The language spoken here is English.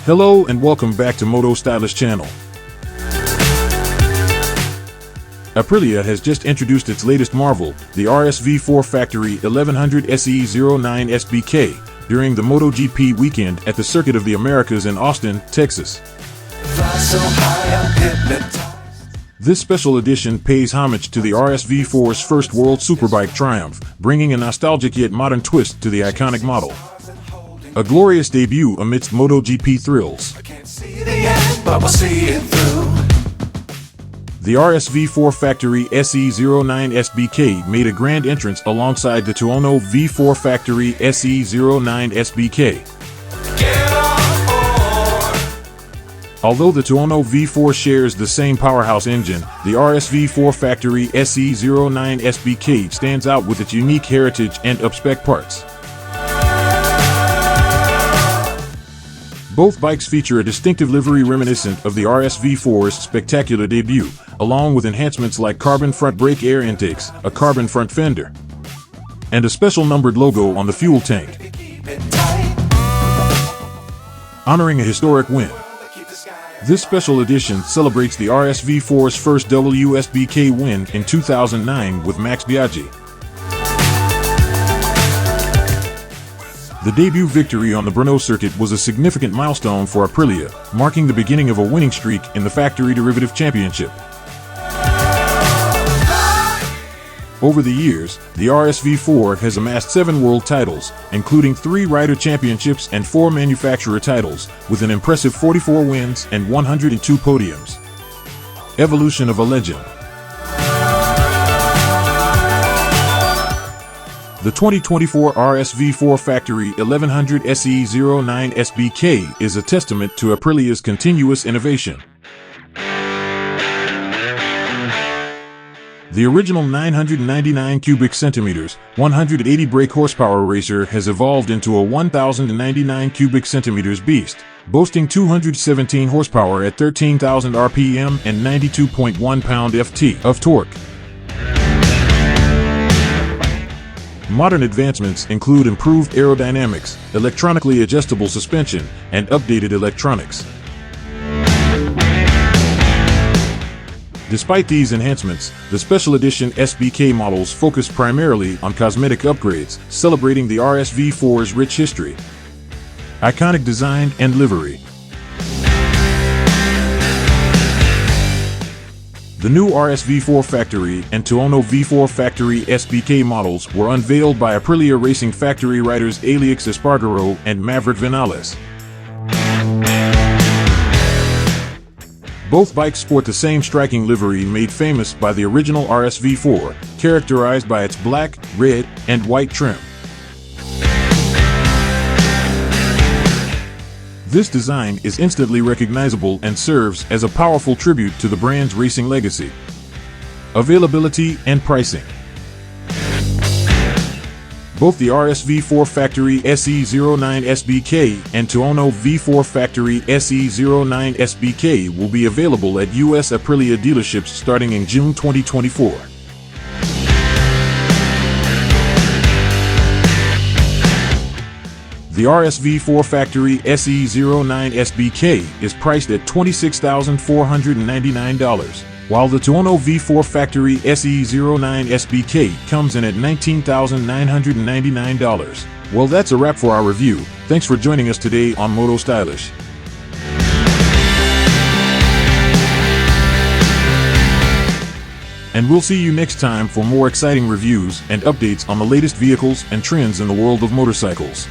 Hello and welcome back to Moto Stylish channel. Aprilia has just introduced its latest marvel, the RSV4 Factory 1100 SE09 SBK, during the MotoGP weekend at the Circuit of the Americas in Austin, Texas. This special edition pays homage to the RSV4's first World Superbike triumph, bringing a nostalgic yet modern twist to the iconic model. A glorious debut amidst MotoGP thrills. The RSV4 Factory SE09 SBK made a grand entrance alongside the Tuono V4 Factory SE09 SBK. Although the Tuono V4 shares the same powerhouse engine, the RSV4 Factory SE09 SBK stands out with its unique heritage and up-spec parts. Both bikes feature a distinctive livery reminiscent of the RSV4's spectacular debut, along with enhancements like carbon front brake air intakes, a carbon front fender, and a special numbered logo on the fuel tank, honoring a historic win. This special edition celebrates the RSV4's first WSBK win in 2009 with Max Biaggi. The debut victory on the Brno circuit was a significant milestone for Aprilia, marking the beginning of a winning streak in the Factory Derivative Championship. Over the years, the RSV4 has amassed 7 world titles, including 3 rider championships and 4 manufacturer titles, with an impressive 44 wins and 102 podiums. Evolution of a legend. The 2024 RSV4 Factory 1100 SE09 SBK is a testament to Aprilia's continuous innovation. The original 999 cubic centimeters, 180 brake horsepower racer has evolved into a 1099 cubic centimeters beast, boasting 217 horsepower at 13,000 RPM and 92.1 pound-ft of torque. Modern advancements include improved aerodynamics, electronically adjustable suspension, and updated electronics. Despite these enhancements, the special edition SBK models focus primarily on cosmetic upgrades, celebrating the RSV4's rich history, iconic design, and livery. The new RSV4 Factory and Tuono V4 Factory SBK models were unveiled by Aprilia Racing Factory riders Alix Espargaro and Maverick Vinales. Both bikes sport the same striking livery made famous by the original RSV4, characterized by its black, red, and white trim. This design is instantly recognizable and serves as a powerful tribute to the brand's racing legacy. Availability and pricing. Both the RSV4 Factory SE09 SBK and Tuono V4 Factory SE09 SBK will be available at US Aprilia dealerships starting in June 2024. The RSV4 Factory SE09 SBK is priced at $26,499, while the Tuono V4 Factory SE09 SBK comes in at $19,999. Well, that's a wrap for our review. Thanks for joining us today on Moto Stylish. And we'll see you next time for more exciting reviews and updates on the latest vehicles and trends in the world of motorcycles.